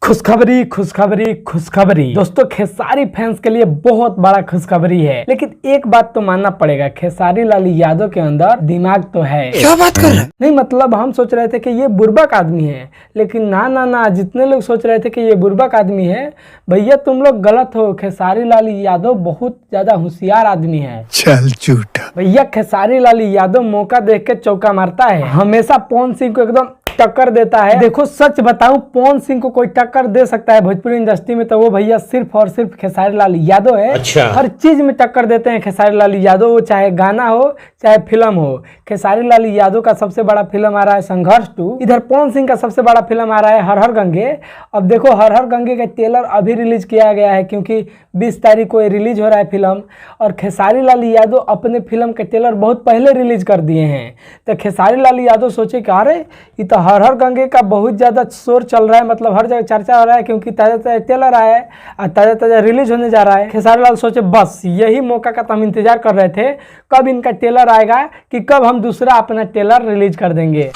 खुशखबरी खुशखबरी खुशखबरी दोस्तों, खेसारी फैंस के लिए बहुत बड़ा खुशखबरी है। लेकिन एक बात तो मानना पड़ेगा, खेसारी लाल यादव के अंदर दिमाग तो है। क्या बात कर रहे हैं? नहीं मतलब हम सोच रहे थे कि ये बुर्बक आदमी है, लेकिन ना ना ना, जितने लोग सोच रहे थे कि ये बुर्बक आदमी है, भैया तुम लोग गलत हो। खेसारी लाल यादव बहुत ज्यादा होशियार आदमी है। चल झूठा। भैया खेसारी लाल यादव मौका देख के चौका मारता है, हमेशा पवन सिंह को एकदम टक्कर देता है। देखो सच बताऊं, पवन सिंह को कोई टक्कर दे सकता है भोजपुरी इंडस्ट्री में तो वो भैया सिर्फ और सिर्फ खेसारी लाल यादव है। अच्छा। हर चीज में टक्कर देते हैं खेसारी लाल यादव, वो चाहे गाना हो चाहे फिल्म हो। खेसारी लाल यादव का सबसे बड़ा फिल्म आ रहा है संघर्ष 2, इधर पवन सिंह का सबसे बड़ा फिल्म आ रहा है हर हर गंगे। अब देखो हर हर गंगे का ट्रेलर अभी रिलीज किया गया है, क्योंकि 20 तारीख को रिलीज हो रहा है फिल्म, और खेसारी लाल यादव अपने फिल्म के ट्रेलर बहुत पहले रिलीज कर दिए हैं। तो खेसारी लाल यादव सोचे कि अरे ये तो हर हर गंगे का बहुत ज़्यादा शोर चल रहा है, मतलब हर जगह चर्चा हो रहा है, क्योंकि ताज़ा ताज़ा ट्रेलर आया है और ताज़ा ताज़ा रिलीज होने जा रहा है। खेसारी लाल सोचे बस यही मौका का तो हम इंतजार कर रहे थे, कब इनका ट्रेलर आएगा कि कब हम दूसरा अपना ट्रेलर रिलीज कर देंगे।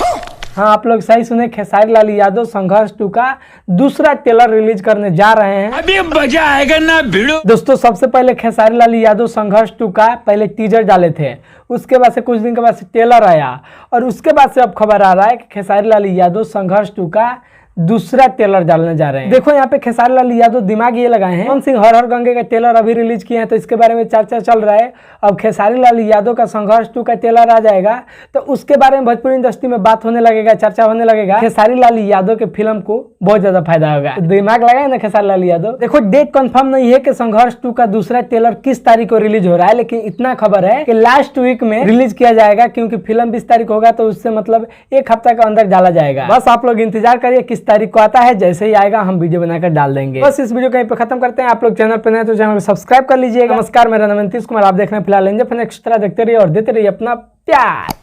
हाँ, आप लोग सही सुने, खेसारी लाल यादव संघर्ष 2 का दूसरा ट्रेलर रिलीज करने जा रहे हैं। अभी मजा आएगा ना भिड़ो। दोस्तों सबसे पहले खेसारी लाल यादव संघर्ष 2 का पहले टीजर डाले थे, उसके बाद से कुछ दिन के बाद से ट्रेलर आया, और उसके बाद से अब खबर आ रहा है कि खेसारी लाल यादव संघर्ष 2 का दूसरा ट्रेलर डालने जा रहे हैं। देखो यहाँ पे खेसारी लाल यादव दिमाग ये लगाए हैं, पवन सिंह हर हर गंगे का ट्रेलर अभी रिलीज किए हैं तो इसके बारे में चर्चा चल रहा है। अब खेसारी लाल यादव का संघर्ष 2 का ट्रेलर आ जाएगा तो उसके बारे में भोजपुरी इंडस्ट्री में बात होने लगेगा, चर्चा होने लगेगा। खेसारी लाल यादव के फिल्म को बहुत ज्यादा फायदा होगा, तो दिमाग लगाए ना खेसारी लाल यादव। देखो डेट कंफर्म नहीं है कि संघर्ष 2 का दूसरा ट्रेलर किस तारीख को रिलीज हो रहा है, लेकिन इतना खबर है कि लास्ट वीक में रिलीज किया जाएगा, क्योंकि फिल्म 20 तारीख होगा तो उससे मतलब एक हफ्ता के अंदर डाला जाएगा। बस आप लोग इंतजार करिए किस तारीख को आता है, जैसे ही आएगा हम वीडियो बनाकर डाल देंगे। बस इस वीडियो को यहीं पे खत्म करते हैं। आप लोग चैनल पर नए तो चैनल को सब्सक्राइब कर लीजिएगा। नमस्कार, मेरा नाम नीतीश कुमार, आप देख रहे हैं फिलहाल एंजल फन एक्स्ट्रा। देखते रहिए और देते रहिए अपना प्यार।